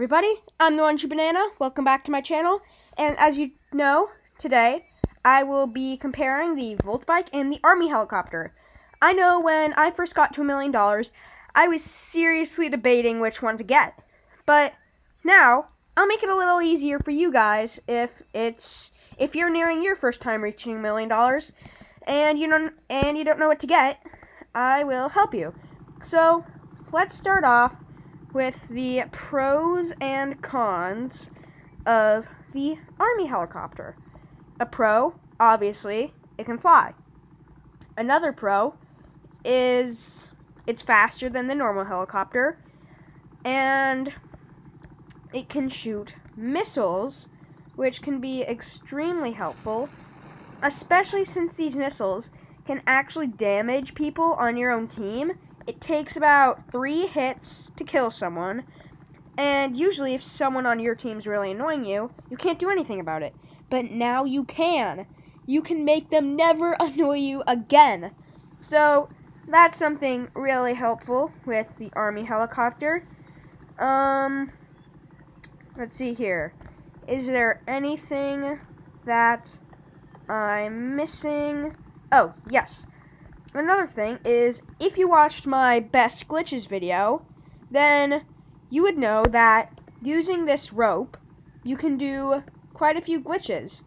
Everybody, I'm the Orange Banana. Welcome back to my channel. And as you know, today I will be comparing the Volt Bike and the Army Helicopter. I know when I first got to $1 million, I was seriously debating which one to get. But now I'll make it a little easier for you guys if you're nearing your first time reaching $1 million and you don't know what to get. I will help you. So let's start off with the pros and cons of the Army Helicopter. A pro, obviously, it can fly. Another pro is it's faster than the normal helicopter, and it can shoot missiles, which can be extremely helpful, especially since these missiles can actually damage people on your own team. It takes about 3 hits to kill someone, and usually if someone on your team's really annoying you, you can't do anything about it. But now you can. You can make them never annoy you again. So that's something really helpful with the Army Helicopter. Let's see here. Is there anything that I'm missing? Oh, yes. Another thing is, if you watched my best glitches video, then you would know that using this rope, you can do quite a few glitches.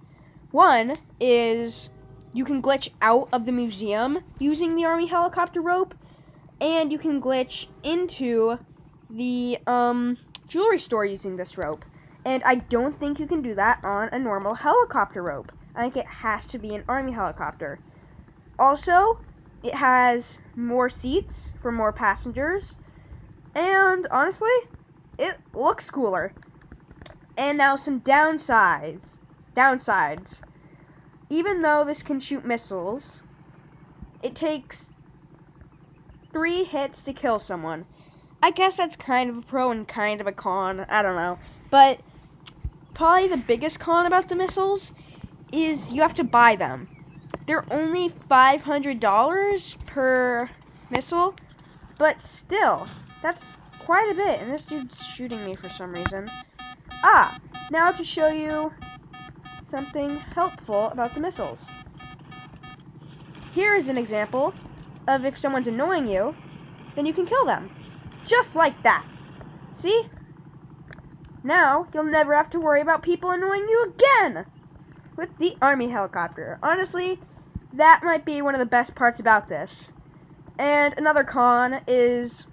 One is you can glitch out of the museum using the Army Helicopter rope, and you can glitch into the jewelry store using this rope. And I don't think you can do that on a normal helicopter rope. I think it has to be an Army Helicopter. Also, it has more seats for more passengers, and honestly, it looks cooler. And now some downsides. Even though this can shoot missiles, it takes 3 hits to kill someone. I guess that's kind of a pro and kind of a con, I don't know. But probably the biggest con about the missiles is you have to buy them. They're only $500 per missile, but still, that's quite a bit. And this dude's shooting me for some reason. Now to show you something helpful about the missiles. Here is an example of if someone's annoying you, then you can kill them. Just like that. See? Now, you'll never have to worry about people annoying you again with the Army Helicopter. Honestly, that might be one of the best parts about this. And another con is,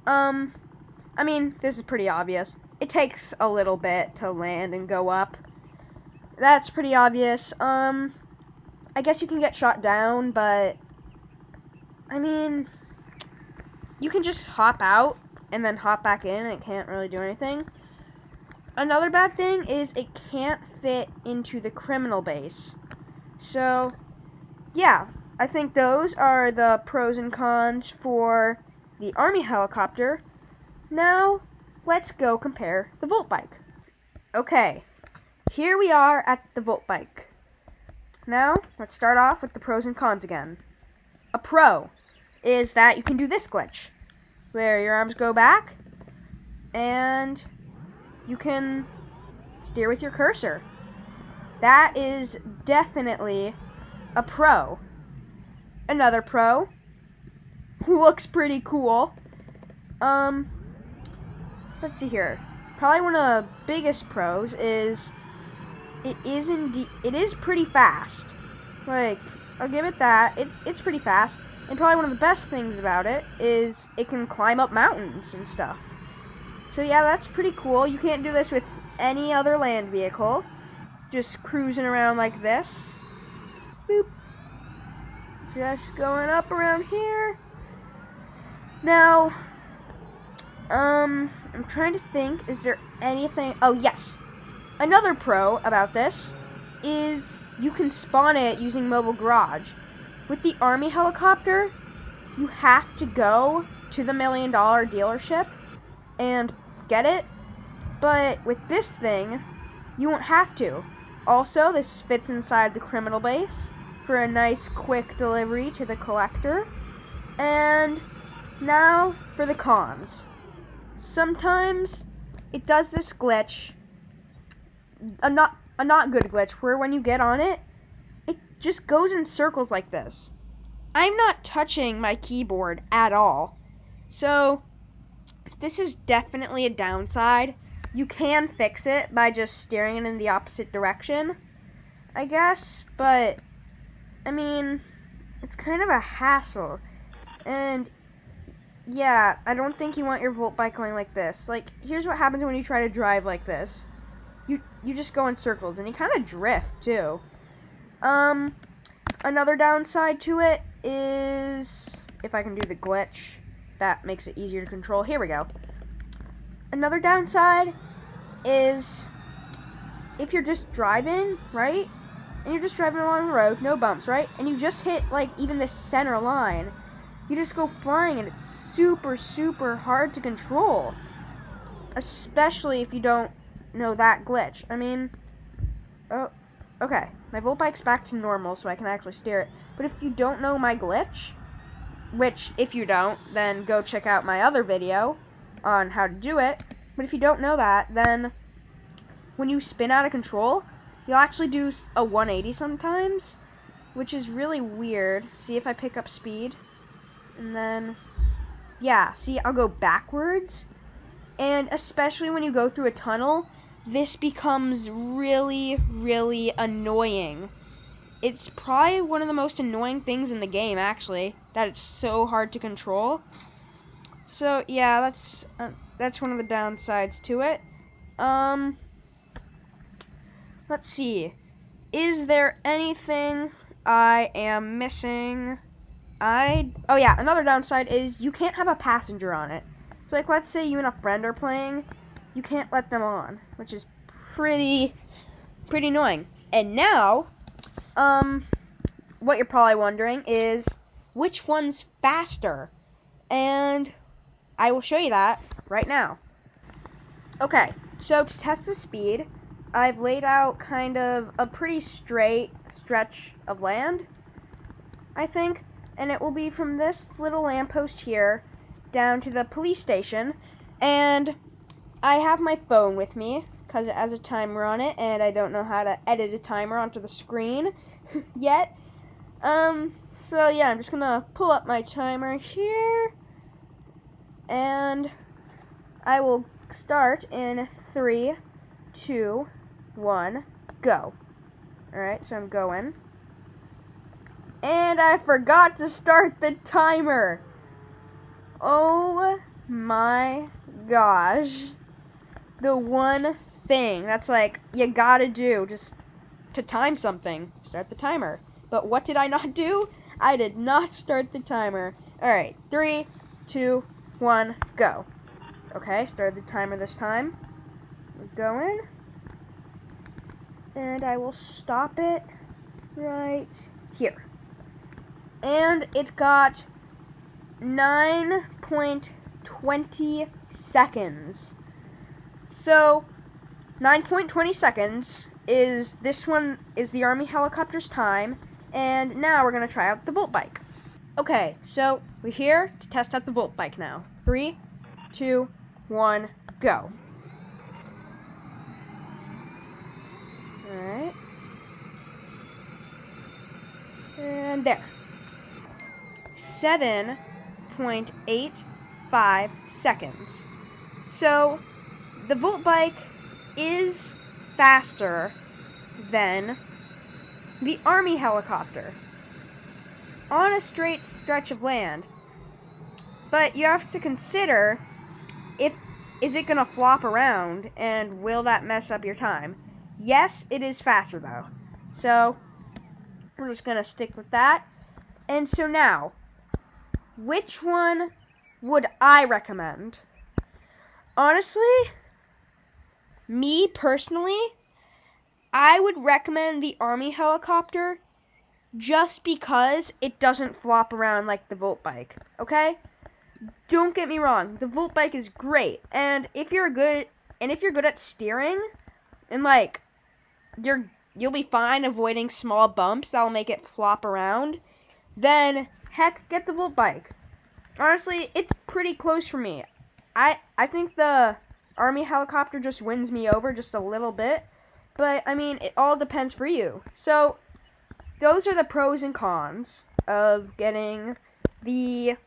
this is pretty obvious. It takes a little bit to land and go up. That's pretty obvious. I guess you can get shot down, but, you can just hop out and then hop back in, and it can't really do anything. Another bad thing is it can't fit into the criminal base. So, yeah, I think those are the pros and cons for the Army Helicopter. Now, let's go compare the Volt Bike. Okay, here we are at the Volt Bike. Now, let's start off with the pros and cons again. A pro is that you can do this glitch, where your arms go back, and you can steer with your cursor. That is definitely a pro. Another pro looks pretty cool. Let's see here. Probably one of the biggest pros is it is pretty fast. Like, I'll give it that. It's pretty fast. And probably one of the best things about it is it can climb up mountains and stuff. So yeah, that's pretty cool. You can't do this with any other land vehicle. Just cruising around like this. Boop. Just going up around here. Now, I'm trying to think, is there anything... Oh, yes. Another pro about this is you can spawn it using Mobile Garage. With the Army Helicopter, you have to go to the $1 million dealership and get it. But with this thing, you won't have to. Also, this fits inside the criminal base for a nice quick delivery to the collector. And now for the cons. Sometimes it does this glitch, a not good glitch, where when you get on it, it just goes in circles like this. I'm not touching my keyboard at all. So, this is definitely a downside. You can fix it by just steering it in the opposite direction, I guess, but, I mean, it's kind of a hassle. And, yeah, I don't think you want your Volt bike going like this. Like, here's what happens when you try to drive like this. You just go in circles, and you kind of drift, too. Another downside to it is, if I can do the glitch, that makes it easier to control. Here we go. Another downside is, if you're just driving, right? And you're just driving along the road, no bumps, right? And you just hit, like, even the center line. You just go flying, and it's super, super hard to control. Especially if you don't know that glitch. I mean, oh, okay. My Volt bike's back to normal, so I can actually steer it. But if you don't know my glitch, which, if you don't, then go check out my other video on how to do it. But if you don't know that, then when you spin out of control, you'll actually do a 180 sometimes, which is really weird. See if I pick up speed. And then, yeah, see, I'll go backwards. And especially when you go through a tunnel, this becomes really, really annoying. It's probably one of the most annoying things in the game, actually, that it's so hard to control. So, yeah, that's one of the downsides to it. Let's see. Is there anything I am missing? Oh yeah, another downside is you can't have a passenger on it. So, like, let's say you and a friend are playing, you can't let them on, which is pretty annoying. And now, what you're probably wondering is, which one's faster? And I will show you that right now. Okay, so to test the speed, I've laid out kind of a pretty straight stretch of land, I think. And it will be from this little lamppost here down to the police station. And I have my phone with me because it has a timer on it, and I don't know how to edit a timer onto the screen yet. So yeah, I'm just gonna pull up my timer here, and I will start in 3, 2, 1, go. Alright, so I'm going. And I forgot to start the timer. Oh my gosh. The one thing that's like, you gotta do just to time something, start the timer. But what did I not do? I did not start the timer. Alright, 3, 2, 1, go. Okay, started the timer this time. We're going. And I will stop it right here. And it got 9.20 seconds. So, 9.20 seconds is the Army helicopter's time, and now we're going to try out the Volt bike. Okay, so we're here to test out the Volt bike now. 3, 2, 1, go. Alright. And there. 7.85 seconds. So, the Volt bike is faster than the Army helicopter on a straight stretch of land. But you have to consider, is it going to flop around, and will that mess up your time? Yes, it is faster though. So, we're just going to stick with that. And so now, which one would I recommend? Honestly, me personally, I would recommend the Army helicopter just because it doesn't flop around like the Volt bike, okay? Don't get me wrong, the Volt bike is great, and if you're good at steering, and like you'll be fine avoiding small bumps that'll make it flop around, then heck, get the Volt bike. Honestly, it's pretty close for me. I think the Army helicopter just wins me over just a little bit. But, I mean, it all depends for you. So, those are the pros and cons of getting the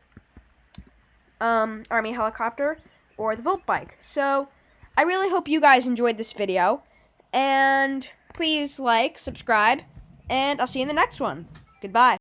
Army helicopter or the Volt bike. So, I really hope you guys enjoyed this video. And please like, subscribe, and I'll see you in the next one. Goodbye.